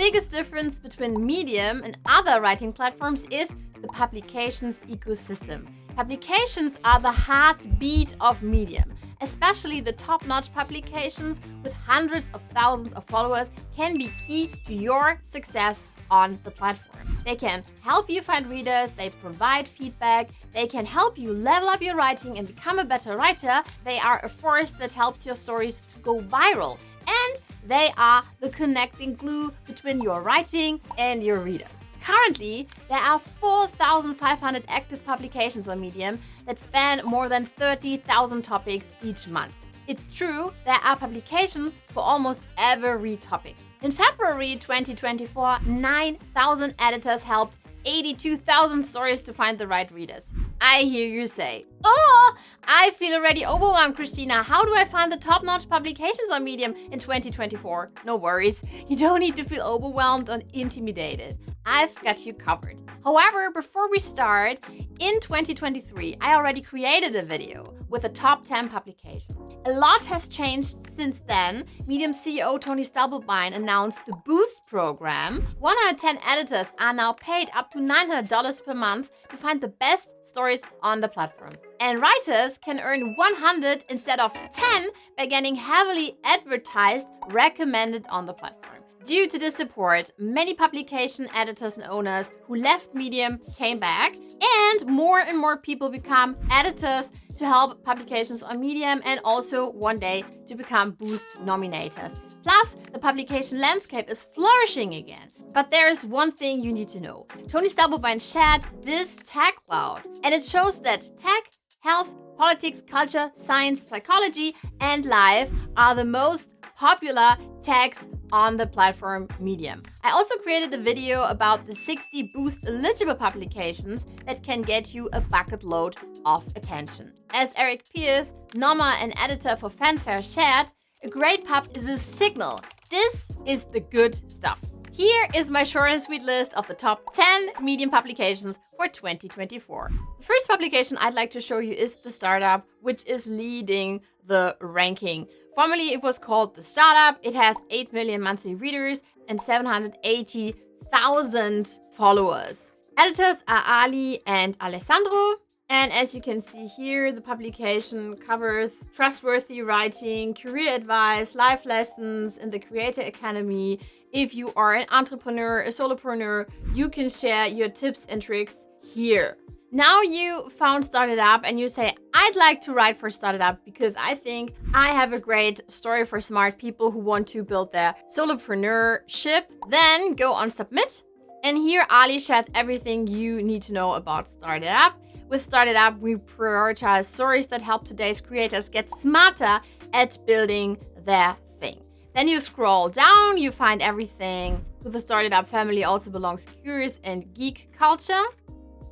biggest difference between Medium and other writing platforms is the publications ecosystem. Publications are the heartbeat of Medium. Especially the top-notch publications with hundreds of thousands of followers can be key to your success on the platform. They can help you find readers, they provide feedback, they can help you level up your writing and become a better writer. They are a force that helps your stories to go viral. And they are the connecting glue between your writing and your readers. Currently, there are 4,500 active publications on Medium that span more than 30,000 topics each month. It's true, there are publications for almost every topic. In February 2024, 9,000 editors helped 82,000 stories to find the right readers. I hear you say, "Oh, I feel already overwhelmed, Christina. How do I find the top-notch publications on Medium in 2024? No worries. You don't need to feel overwhelmed or intimidated. I've got you covered. However, before we start, in 2023, I already created a video with the top 10 publications. A lot has changed since then. Medium CEO Tony Stubblebine announced the Boost program. 1 out of 10 editors are now paid up to $900 per month to find the best stories on the platform. And writers can earn 100 instead of 10 by getting heavily advertised, recommended on the platform. Due to this support, many publication editors and owners who left Medium came back, and more people become editors to help publications on Medium and also one day to become Boost nominators. Plus, the publication landscape is flourishing again. But there is one thing you need to know. Tony Stubblebine shared this tech cloud, and it shows that tech, health, politics, culture, science, psychology, and life are the most popular tags on the platform Medium. I also created a video about the 60 Boost eligible publications that can get you a bucket load of attention. As Eric Pierce, Norma and editor for Fanfare shared, a great pub is a signal. This is the good stuff. Here is my short and sweet list of the top 10 Medium publications for 2024. The first publication I'd like to show you is The Startup, which is leading the ranking. Formerly, it was called The Startup. It has 8 million monthly readers and 780,000 followers. Editors are Ali and Alessandro. And as you can see here, the publication covers trustworthy writing, career advice, life lessons in the Creator Academy. If you are an entrepreneur, a solopreneur, you can share your tips and tricks here. Now you found Started Up and you say, I'd like to write for Started Up because I think I have a great story for smart people who want to build their solopreneurship. Then go on Submit. And here Ali shared everything you need to know about Started Up. With Started Up, we prioritize stories that help today's creators get smarter at building their thing. Then you scroll down, you find everything. To the Started Up family also belongs curious and geek culture.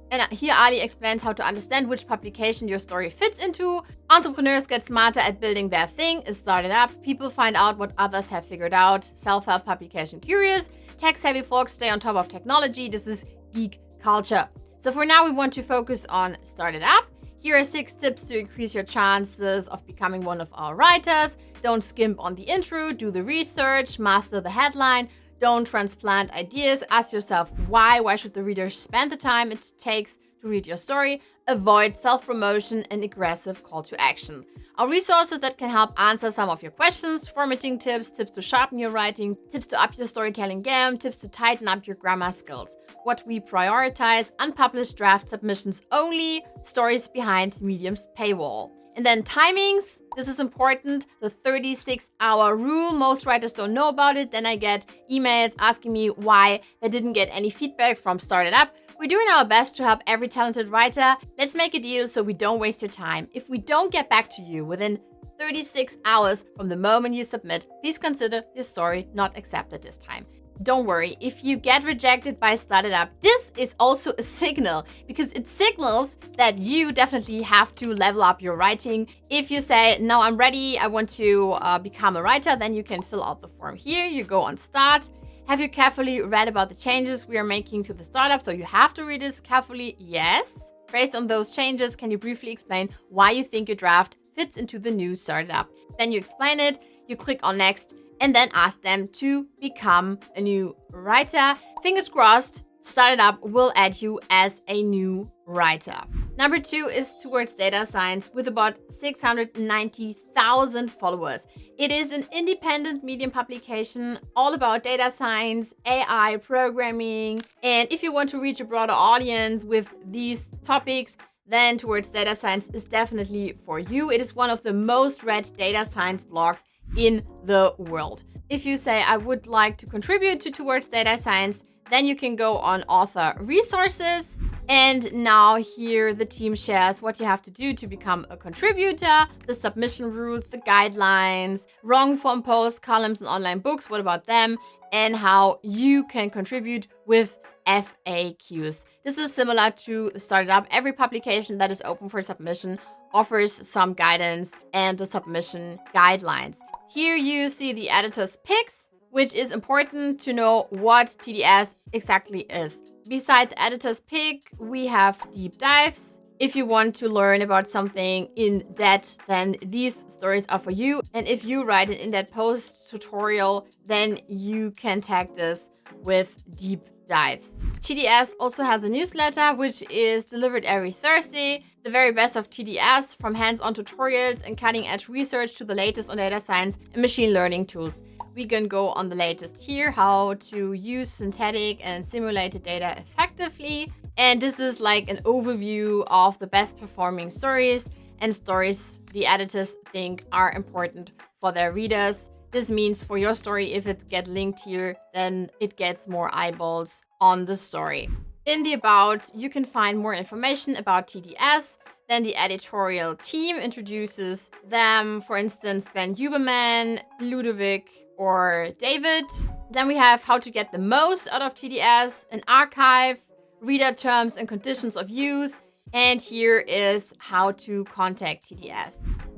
And here Ali explains how to understand which publication your story fits into. Entrepreneurs get smarter at building their thing is Started Up. People find out what others have figured out. Self-help publication curious. Tech-savvy folks stay on top of technology. This is geek culture. So for now, we want to focus on Started Up. Here are 6 tips to increase your chances of becoming one of our writers. Don't skimp on the intro, do the research, master the headline. Don't transplant ideas. Ask yourself why. Why should the reader spend the time it takes to read your story? Avoid self-promotion and aggressive call to action. Our resources that can help answer some of your questions, formatting tips, tips to sharpen your writing, tips to up your storytelling game, tips to tighten up your grammar skills. What we prioritize, unpublished draft submissions only, stories behind Medium's paywall. And then timings, this is important, the 36-hour rule. Most writers don't know about it. Then I get emails asking me why they didn't get any feedback from Started Up. We're doing our best to help every talented writer. Let's make a deal so we don't waste your time. If we don't get back to you within 36 hours from the moment you submit, please consider your story not accepted this time. Don't worry, if you get rejected by Started Up, this is also a signal because it signals that you definitely have to level up your writing. If you say, no, I'm ready, I want to become a writer, then you can fill out the form here. You go on Start. Have you carefully read about the changes we are making to the startup? So you have to read this carefully. Yes. Based on those changes, can you briefly explain why you think your draft fits into the new Started Up? Then you explain it, you click on Next, and then ask them to become a new writer. Fingers crossed, Startup will add you as a new writer. Number 2 is Towards Data Science with about 690,000 followers. It is an independent Medium publication all about data science, AI, programming. And if you want to reach a broader audience with these topics, then Towards Data Science is definitely for you. It is one of the most read data science blogs in the world. If you say, I would like to contribute to Towards Data Science, then you can go on author resources. And now here the team shares what you have to do to become a contributor, the submission rules, the guidelines, wrong form posts, columns, and online books. What about them? And how you can contribute with FAQs. This is similar to Startup. Every publication that is open for submission offers some guidance and the submission guidelines. Here you see the editor's picks, which is important to know what TDS exactly is. Besides the editor's pick, we have deep dives. If you want to learn about something in depth, then these stories are for you. And if you write an in-depth post tutorial, then you can tag this with deep dives. TDS also has a newsletter, which is delivered every Thursday. The very best of TDS, from hands-on tutorials and cutting-edge research to the latest on data science and machine learning tools. We can go on the latest here, how to use synthetic and simulated data effectively. And this is like an overview of the best performing stories and stories the editors think are important for their readers. This means for your story, if it gets linked here, then it gets more eyeballs on the story. In the About, you can find more information about TDS. Then the editorial team introduces them, for instance, Ben Huberman, Ludovic, or David. Then we have how to get the most out of TDS, an archive, reader terms and conditions of use, and here is how to contact TDS.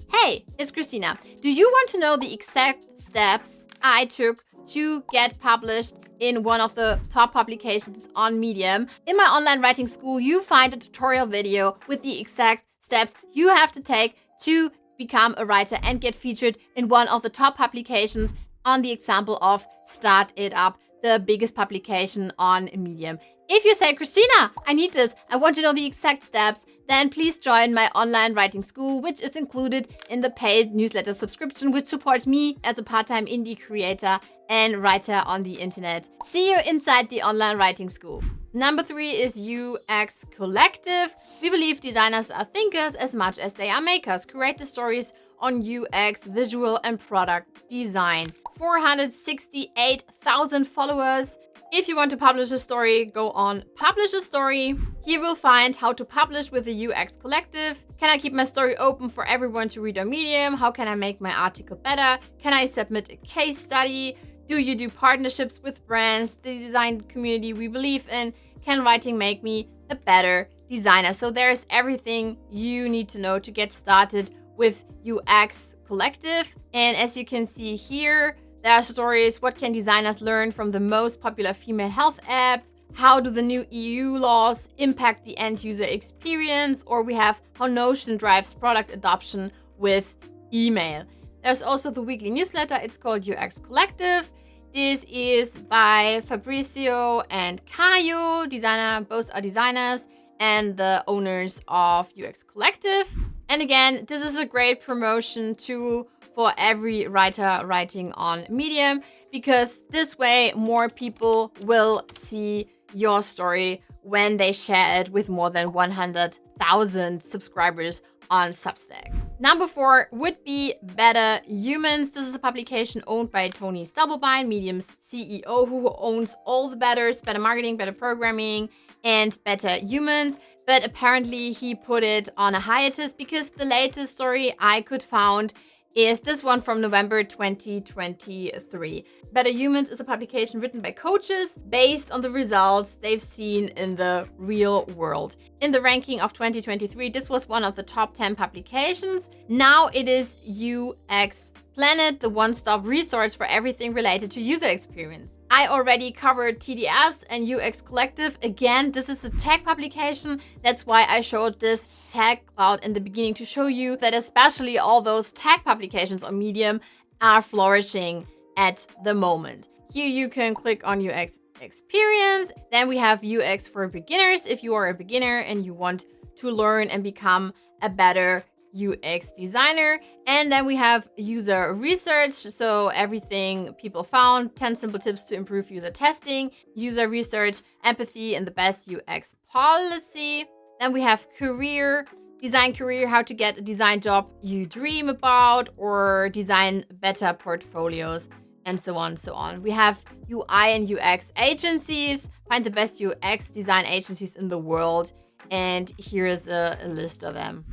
Hey, it's Christina. Do you want to know the exact steps I took to get published in one of the top publications on Medium? In my online writing school, you find a tutorial video with the exact steps you have to take to become a writer and get featured in one of the top publications on the example of Start It Up, the biggest publication on Medium. If you say, Christina, I need this, I want to know the exact steps, then please join my online writing school, which is included in the paid newsletter subscription, which supports me as a part-time indie creator and writer on the internet. See you inside the online writing school. Number 3 is UX Collective. We believe designers are thinkers as much as they are makers. Curate the stories on UX, visual, and product design. 468,000 followers. If you want to publish a story, go on Publish a Story. Here we'll find how to publish with the UX Collective. Can I keep my story open for everyone to read on Medium? How can I make my article better? Can I submit a case study? Do you do partnerships with brands, the design community we believe in? Can writing make me a better designer? So there's everything you need to know to get started with UX Collective. And as you can see here, there are stories. What can designers learn from the most popular female health app? How do the new EU laws impact the end user experience? Or we have how Notion drives product adoption with email. There's also the weekly newsletter. It's called UX Collective. This is by Fabrizio and Caio, designer. Both are designers and the owners of UX Collective. And again, this is a great promotion tool for every writer writing on Medium, because this way more people will see your story when they share it with more than 100,000 subscribers on Substack. Number 4 would be Better Humans. This is a publication owned by Tony Stubblebine, Medium's CEO, who owns all the betters, Better Marketing, Better Programming, and Better Humans. But apparently he put it on a hiatus because the latest story I could find is this one from November 2023. Better Humans is a publication written by coaches based on the results they've seen in the real world. In the ranking of 2023, this was one of the top 10 publications. Now it is UX Planet, the one-stop resource for everything related to user experience. I already covered TDS and UX Collective. Again, this is a tech publication. That's why I showed this tech cloud in the beginning, to show you that especially all those tech publications on Medium are flourishing at the moment. Here you can click on UX experience. Then we have UX for beginners if you are a beginner and you want to learn and become a better UX designer. And then we have user research. So everything people found, 10 simple tips to improve user testing, user research, empathy, and the best UX policy. Then we have career, design career, how to get a design job you dream about or design better portfolios, and so on, so on. We have UI and UX agencies, find the best UX design agencies in the world. And here is a list of them.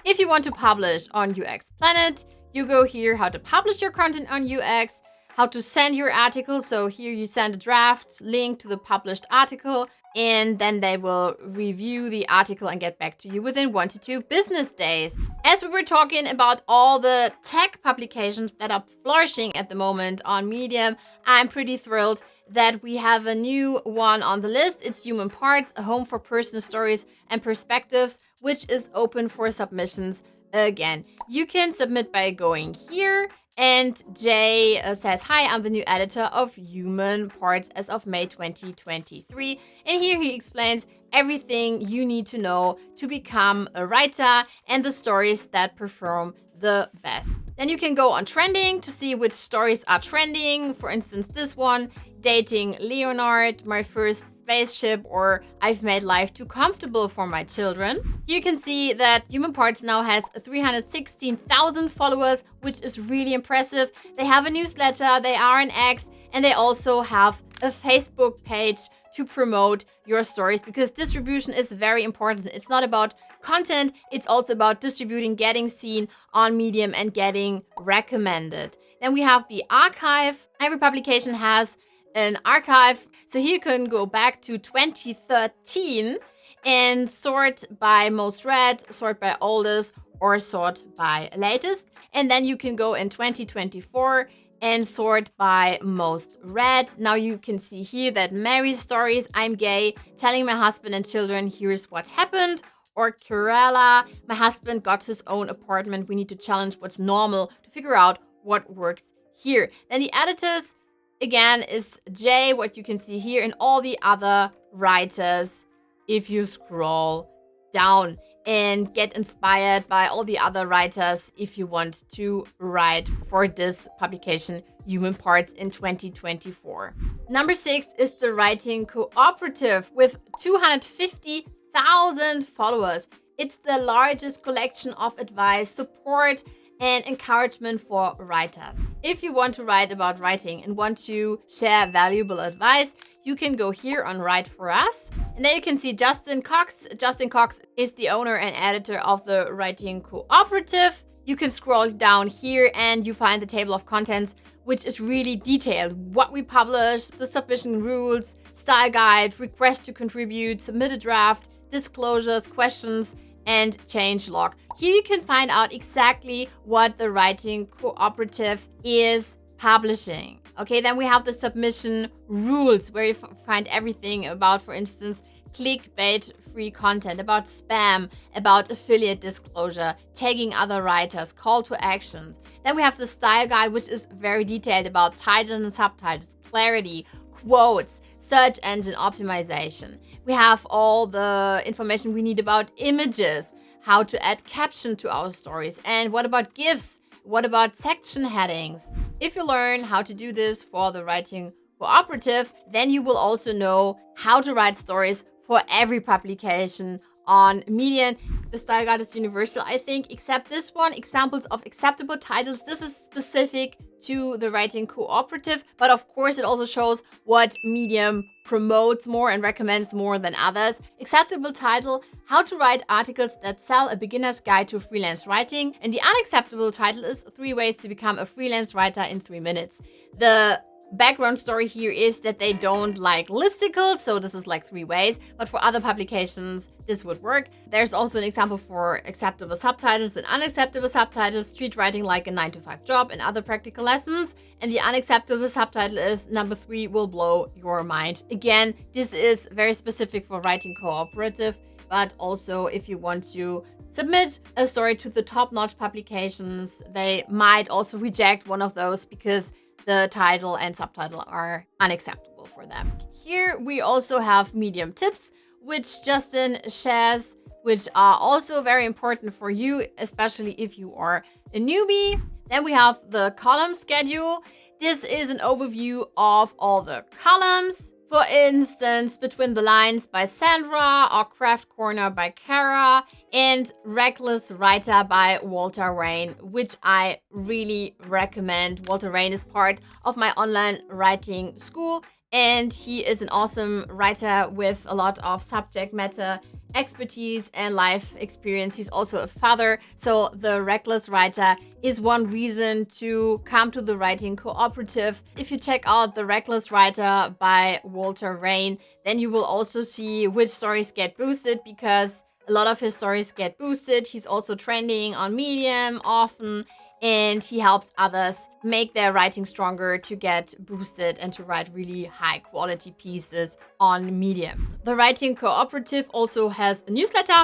If you want to publish on UX Planet, you go here, how to publish your content on UX, how to send your article. So here you send a draft link to the published article, and then they will review the article and get back to you within 1 to 2 business days. As we were talking about all the tech publications that are flourishing at the moment on Medium, I'm pretty thrilled that we have a new one on the list. It's Human Parts, a home for personal stories and perspectives, which is open for submissions again. You can submit by going here. And Jay says, hi, I'm the new editor of Human Parts as of May 2023. And here he explains everything you need to know to become a writer and the stories that perform the best. Then you can go on trending to see which stories are trending. For instance, this one, dating Leonard, my first spaceship, or I've made life too comfortable for my children. You can see that Human Parts now has 316,000 followers, which is really impressive. They have a newsletter, they are an X, and they also have a Facebook page to promote your stories, because distribution is very important. It's not about content, it's also about distributing, getting seen on Medium and getting recommended. Then we have the archive. Every publication has an archive. So here you can go back to 2013 and sort by most read, sort by oldest, or sort by latest. And then you can go in 2024 and sort by most read. Now you can see here that Mary's stories, I'm gay, telling my husband and children, here's what happened. Or Corella, my husband got his own apartment. We need to challenge what's normal to figure out what works here. Then the editors, again, is Jay, what you can see here, and all the other writers if you scroll down and get inspired by all the other writers if you want to write for this publication, Human Parts, in 2024. Number 6 is the Writing Cooperative with 250,000 followers. It's the largest collection of advice, support, and encouragement for writers. If you want to write about writing and want to share valuable advice, you can go here on Write For Us. And there you can see Justin Cox. Justin Cox is the owner and editor of the Writing Cooperative. You can scroll down here and you find the table of contents, which is really detailed. What we publish, the submission rules, style guide, request to contribute, submit a draft, disclosures, questions, and change log. Here you can find out exactly what the Writing Cooperative is publishing. Okay, then we have the submission rules where you find everything about, for instance, clickbait-free content, about spam, about affiliate disclosure, tagging other writers, call to actions. Then we have the style guide, which is very detailed about titles and subtitles, clarity, quotes, search engine optimization. We have all the information we need about images, how to add caption to our stories, and what about GIFs? What about section headings? If you learn how to do this for the Writing Cooperative, then you will also know how to write stories for every publication on Medium. The style guide is universal, I think, except this one, examples of acceptable titles. This is specific to the Writing Cooperative, but of course it also shows what Medium promotes more and recommends more than others. Acceptable title, how to write articles that sell, a beginner's guide to freelance writing. And the unacceptable title is 3 ways to become a freelance writer in 3 minutes. The background story here is that they don't like listicles, so this is like 3 ways, but for other publications this would work. There's also an example for acceptable subtitles and unacceptable subtitles, street writing like a 9-to-5 job, and other practical lessons. And the unacceptable subtitle is number 3, will blow your mind. Again, this is very specific for Writing Cooperative, but also if you want to submit a story to the top-notch publications, they might also reject one of those because the title and subtitle are unacceptable for them. Here we also have Medium tips, which Justin shares, which are also very important for you, especially if you are a newbie. Then we have the column schedule. This is an overview of all the columns. For instance, Between the Lines by Sandra, or Craft Corner by Kara, and Reckless Writer by Walter Rain, which I really recommend. Walter Rain is part of my online writing school, and he is an awesome writer with a lot of subject matter expertise and life experience. He's also a father, so the Reckless Writer is one reason to come to the Writing Cooperative. If you check out the Reckless Writer by Walter Rain, then you will also see which stories get boosted, because a lot of his stories get boosted. He's also trending on Medium often, and he helps others make their writing stronger to get boosted and to write really high quality pieces on Medium. The Writing Cooperative also has a newsletter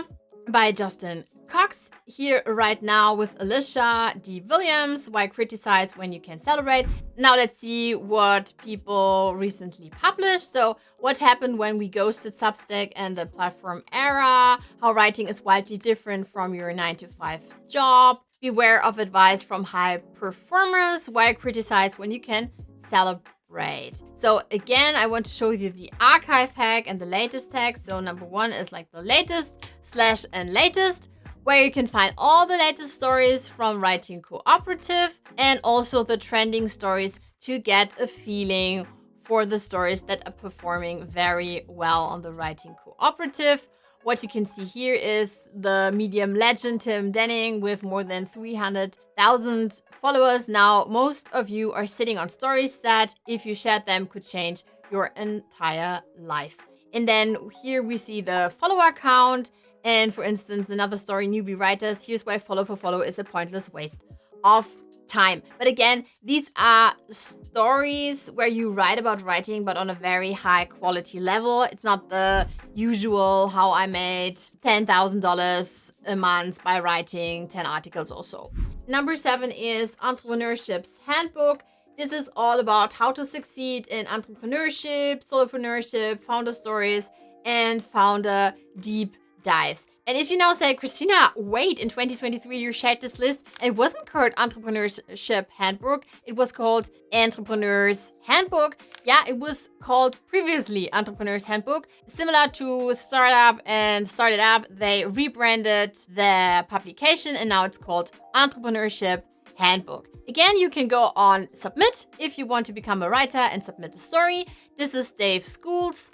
by Justin Cox here right now with Alicia D. Williams, Why Criticize When You Can Celebrate. Now let's see what people recently published. So what happened when we ghosted Substack and the platform era, how writing is wildly different from your 9-to-5 job, beware of advice from high performers, why criticize when you can celebrate. So again, I want to show you the archive hack and the latest tag. So number one is like the latest / and latest, where you can find all the latest stories from Writing Cooperative and also the trending stories to get a feeling for the stories that are performing very well on the Writing Cooperative. What you can see here is the Medium legend Tim Denning with more than 300,000 followers. Now, most of you are sitting on stories that, if you shared them, could change your entire life. And then here we see the follower count. And for instance, another story, Newbie Writers, here's why follow for follow is a pointless waste of time. But again, these are stories where you write about writing, but on a very high quality level. It's not the usual how I made $10,000 a month by writing 10 articles or so. Number 7 is Entrepreneurship's Handbook. This is all about how to succeed in entrepreneurship, solopreneurship, founder stories, and founder deep dives. And if you now say, Christina, wait, in 2023 you shared this list, it wasn't called Entrepreneurship Handbook, it was called Entrepreneur's Handbook. Yeah, it was called previously Entrepreneur's Handbook. Similar to Startup and Started Up, they rebranded the publication and now it's called Entrepreneurship Handbook. Again, you can go on Submit if you want to become a writer and submit a story. This is Dave Schools.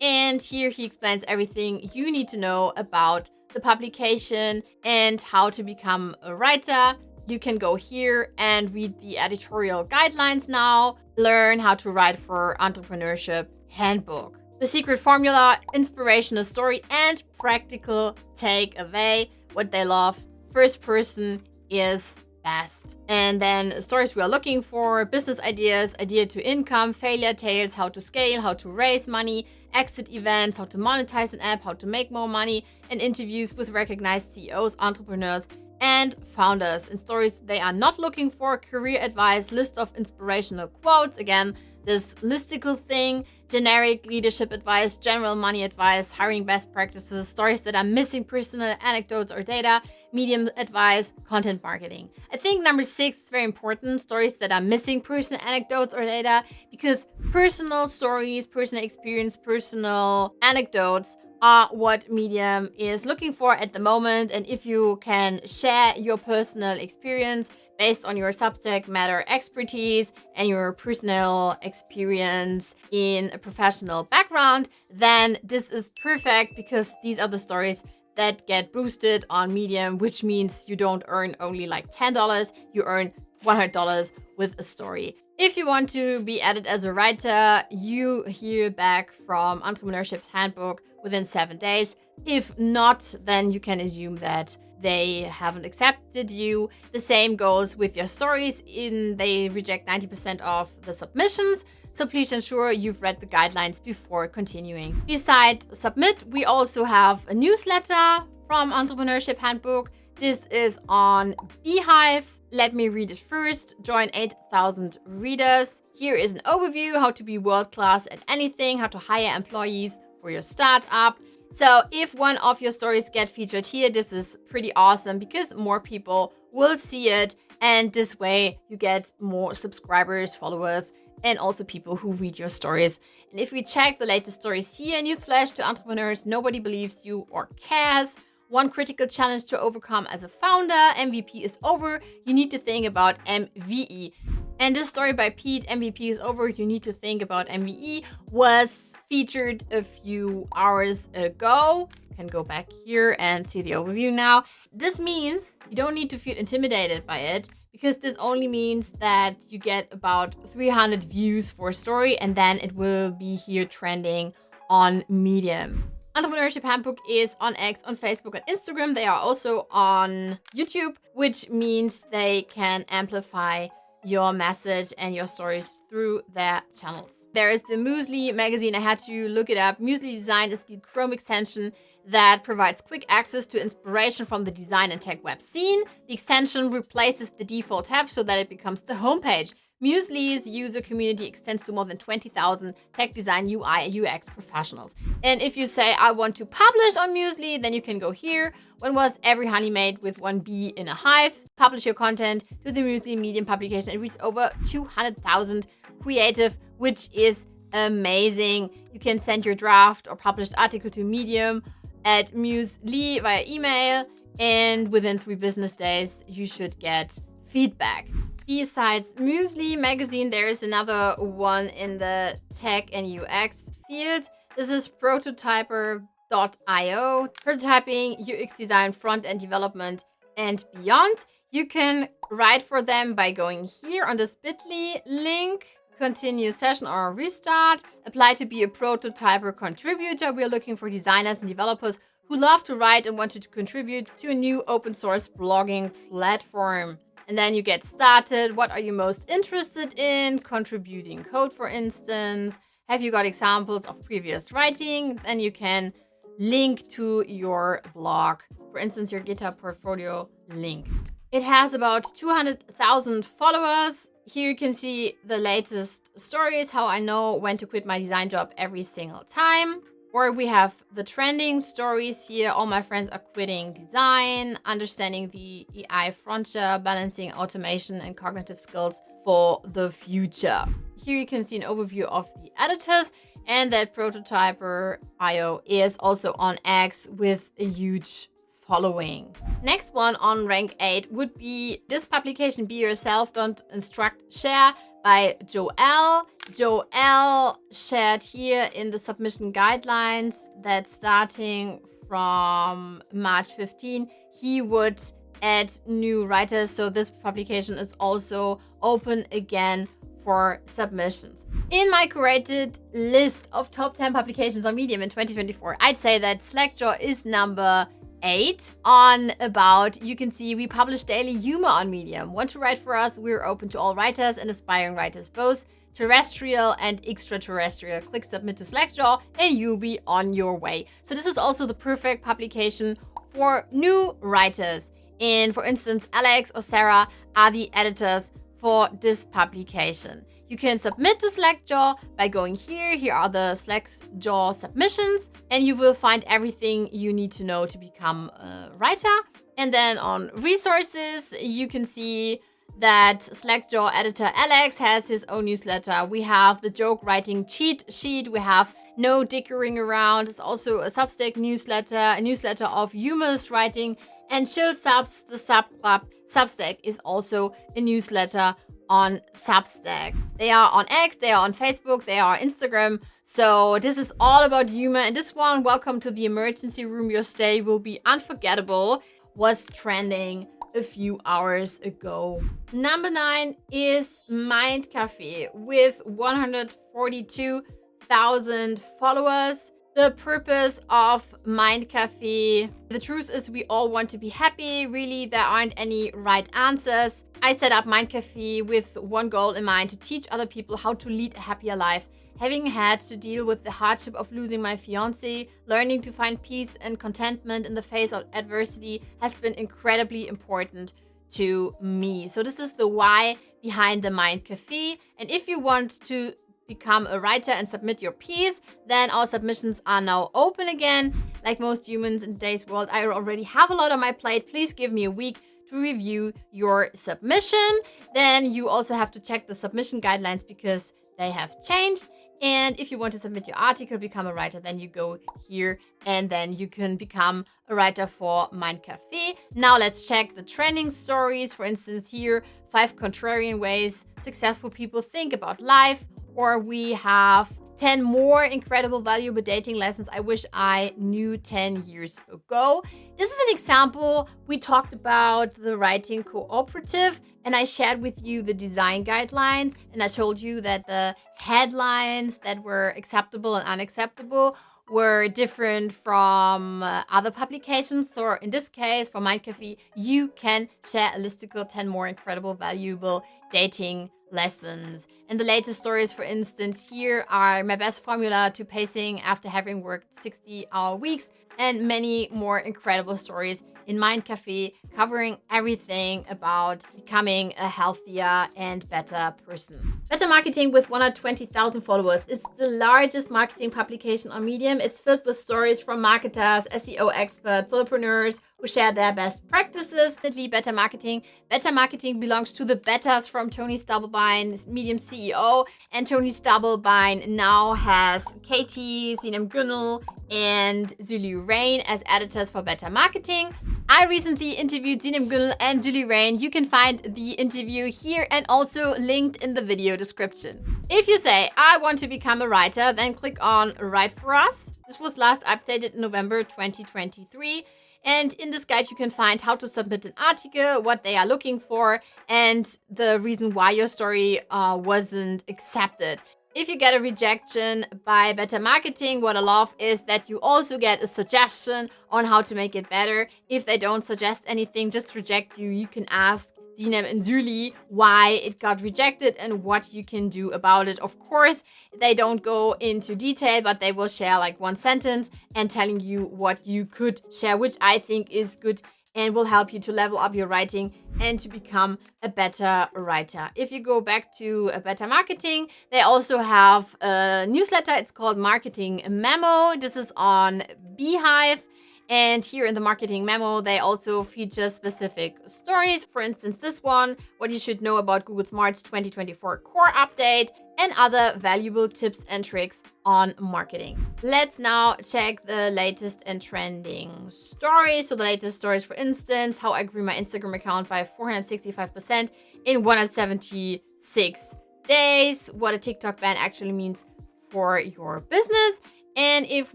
And here he explains everything you need to know about the publication and how to become a writer. You can go here and read the editorial guidelines now, learn how to write for Entrepreneurship Handbook. The secret formula, inspirational story, and practical takeaway. What they love, first person is best. And then stories we are looking for, business ideas, idea to income, failure tales, how to scale, how to raise money, exit events, how to monetize an app, how to make more money, and interviews with recognized CEOs, entrepreneurs, and founders. And stories they are not looking for, career advice, list of inspirational quotes. Again, this listicle thing, generic leadership advice, general money advice, hiring best practices, stories that are missing personal anecdotes or data, medium advice, content marketing. I think number 6 is very important, stories that are missing personal anecdotes or data, because personal stories, personal experience, personal anecdotes are what Medium is looking for at the moment. And if you can share your personal experience based on your subject matter expertise and your personal experience in a professional background, then this is perfect, because these are the stories that get boosted on Medium, which means you don't earn only like $10, you earn $100 with a story. If you want to be added as a writer, you hear back from Entrepreneurship's Handbook within 7 days. If not, then you can assume that they haven't accepted you. The same goes with your stories. They reject 90% of the submissions. So please ensure you've read the guidelines before continuing. Besides Submit, we also have a newsletter from Entrepreneurship Handbook. This is on Beehive. Let me read it first. Join 8,000 readers. Here is an overview, how to be world-class at anything, how to hire employees for your startup. So if one of your stories get featured here, this is pretty awesome because more people will see it. And this way you get more subscribers, followers, and also people who read your stories. And if we check the latest stories here, newsflash to entrepreneurs, nobody believes you or cares. One critical challenge to overcome as a founder. MVP is over. You need to think about MVE. And this story by Pete, MVP is over. You need to think about MVE, was featured a few hours ago. You can go back here and see the overview now. This means you don't need to feel intimidated by it, because this only means that you get about 300 views for a story, and then it will be here trending on Medium. Entrepreneurship Handbook is on X, on Facebook, and Instagram. They are also on YouTube, which means they can amplify your message and your stories through their channels. There is the Muesli magazine. I had to look it up. Muesli Design is the Chrome extension that provides quick access to inspiration from the design and tech web scene. The extension replaces the default tab so that it becomes the homepage. Muesli's user community extends to more than 20,000 tech design, UI, and UX professionals. And if you say, I want to publish on Muesli, then you can go here. When was every honey made with one bee in a hive? Publish your content to the Muesli Medium publication. It reached over 200,000 creative, which is amazing. You can send your draft or published article to Medium at Muesli via email, and within 3 business days, you should get feedback. Besides Muesli magazine, there is another one in the tech and UX field. This is prototyper.io, prototyping, UX design, front-end development, and beyond. You can write for them by going here on this bit.ly link, continue session or restart, apply to be a prototyper contributor. We are looking for designers and developers who love to write and want to contribute to a new open source blogging platform. And then you get started. What are you most interested in? Contributing code, for instance. Have you got examples of previous writing? Then you can link to your blog. For instance, your GitHub portfolio link. It has about 200,000 followers. Here you can see the latest stories, how I know when to quit my design job every single time. Or we have the trending stories here. All my friends are quitting design, understanding the AI frontier, balancing automation and cognitive skills for the future. Here you can see an overview of the editors, and that prototyper.io is also on X with a huge following. Next one on rank 8 would be this publication, Be Yourself, Don't Instruct, Share, by Joel. Joel shared here in the submission guidelines that starting from March 15, he would add new writers. So this publication is also open again for submissions. In my curated list of top 10 publications on Medium in 2024, I'd say that Slackjaw is number 8 on about. You can see we publish daily humor on Medium. Want to write for us? We're open to all writers and aspiring writers, both terrestrial and extraterrestrial. Click submit to Slackjaw and you'll be on your way. So this is also the perfect publication for new writers. And for instance, Alex or Sarah are the editors for this publication. You can submit to Slackjaw by going here. Here are the Slackjaw submissions, and you will find everything you need to know to become a writer. And then on resources, you can see that Slackjaw editor Alex has his own newsletter. We have the joke writing cheat sheet. We have no dickering around. It's also a Substack newsletter, a newsletter of humorous writing, and Chill Subs, the sub club. Substack is also a newsletter on Substack. They are on X, they are on Facebook, they are on Instagram. So this is all about humor. And this one, Welcome to the Emergency Room, Your Stay Will Be Unforgettable, was trending a few hours ago. Number 9 is Mind Cafe with 142,000 followers. The purpose of Mind Cafe, the truth is we all want to be happy. Really, there aren't any right answers. I set up Mind Cafe with one goal in mind: to teach other people how to lead a happier life. Having had to deal with the hardship of losing my fiancé, learning to find peace and contentment in the face of adversity has been incredibly important to me. So this is the why behind the Mind Cafe. And if you want to become a writer and submit your piece, then our submissions are now open again. Like most humans in today's world, I already have a lot on my plate. Please give me a week to review your submission. Then you also have to check the submission guidelines because they have changed. And if you want to submit your article, become a writer, then you go here and then you can become a writer for Mind Cafe. Now let's check the trending stories. For instance, here, 5 contrarian ways successful people think about life. Or we have 10 more incredible valuable dating lessons I wish I knew 10 years ago. This is an example. We talked about the writing Cooperative and I shared with you the design guidelines and I told you that the headlines that were acceptable and unacceptable were different from other publications. So in this case, for Mind Cafe, you can share a listicle 10 more incredible valuable dating lessons. And the latest stories, for instance, here are my best formula to pacing after having worked 60-hour weeks and many more incredible stories in Mind Cafe, covering everything about becoming a healthier and better person. Better Marketing with 120,000 followers is the largest marketing publication on Medium. It's filled with stories from marketers, SEO experts, solopreneurs who share their best practices. Better Marketing. Better Marketing belongs to the betters from Tony Stubblebine, Medium CEO, and Tony Stubblebine now has Katie, Sinem Günnel, and Zuli Rain as editors for Better Marketing. I recently interviewed Sinem Günnel and Zuli Rain. You can find the interview here and also linked in the video description. If you say, I want to become a writer, then click on Write for Us. This was last updated in November 2023. And in this guide, you can find how to submit an article, what they are looking for, and the reason why your story wasn't accepted. If you get a rejection by Better Marketing, what I love is that you also get a suggestion on how to make it better. If they don't suggest anything, just reject you, you can ask Sinem and Zuli why it got rejected and what you can do about it. Of course, they don't go into detail, but they will share like one sentence and telling you what you could share, which I think is good and will help you to level up your writing and to become a better writer. If you go back to a Better Marketing, they also have a newsletter. It's called Marketing Memo. This is on Beehive. And here in the Marketing Memo, they also feature specific stories. For instance, this one, what you should know about Google's March 2024 core update, and other valuable tips and tricks on marketing. Let's now check the latest and trending stories. So the latest stories, for instance, how I grew my Instagram account by 465% in 176 days, what a TikTok ban actually means for your business. And if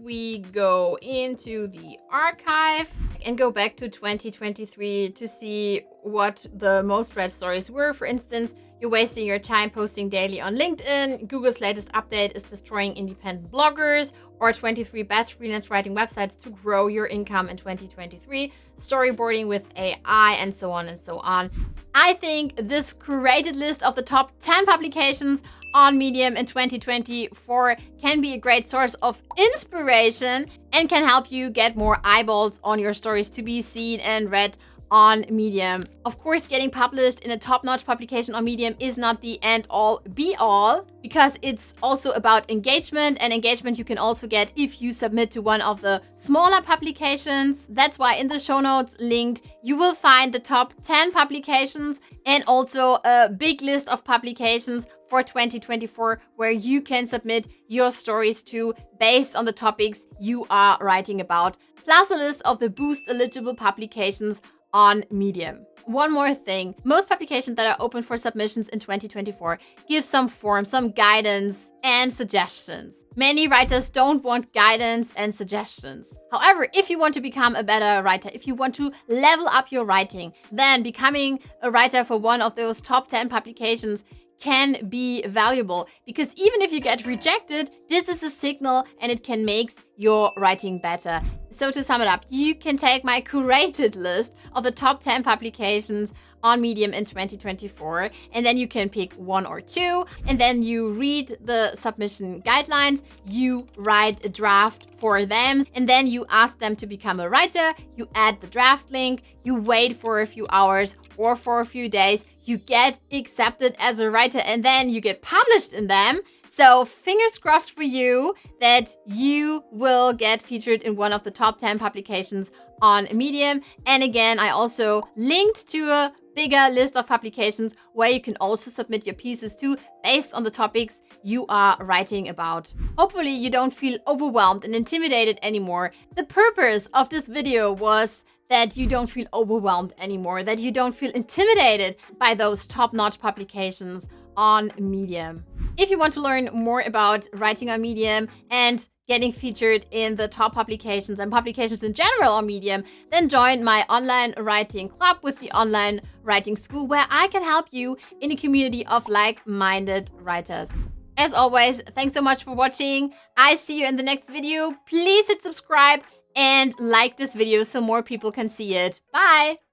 we go into the archive and go back to 2023 to see what the most read stories were, for instance, you're wasting your time posting daily on LinkedIn, Google's latest update is destroying independent bloggers, or 23 best freelance writing websites to grow your income in 2023, storyboarding with AI, and so on and so on. I think this curated list of the top 10 publications on Medium in 2024 can be a great source of inspiration and can help you get more eyeballs on your stories to be seen and read on Medium. Of course, getting published in a top-notch publication on Medium is not the end-all be-all, because it's also about engagement, and engagement you can also get if you submit to one of the smaller publications. That's why in the show notes linked, you will find the top 10 publications and also a big list of publications for 2024 where you can submit your stories to based on the topics you are writing about, plus a list of the boost eligible publications on Medium. One more thing, most publications that are open for submissions in 2024 give some forms, some guidance and suggestions. Many writers don't want guidance and suggestions. However, if you want to become a better writer, if you want to level up your writing, then becoming a writer for one of those top 10 publications can be valuable, because even if you get rejected, this is a signal and it can make your writing better. So to sum it up, you can take my curated list of the top 10 publications on Medium in 2024. And then you can pick 1 or 2, and then you read the submission guidelines, you write a draft for them, and then you ask them to become a writer, you add the draft link, you wait for a few hours or for a few days, you get accepted as a writer, and then you get published in them. So fingers crossed for you that you will get featured in one of the top 10 publications on Medium. And again, I also linked to a bigger list of publications where you can also submit your pieces to based on the topics you are writing about. Hopefully you don't feel overwhelmed and intimidated anymore. The purpose of this video was that you don't feel overwhelmed anymore, that you don't feel intimidated by those top-notch publications on Medium. If you want to learn more about writing on Medium and getting featured in the top publications and publications in general on Medium, then join my online writing club with the online writing school, where I can help you in a community of like-minded writers. As always, thanks so much for watching. I see you in the next video. Please hit subscribe and like this video so more people can see it. Bye!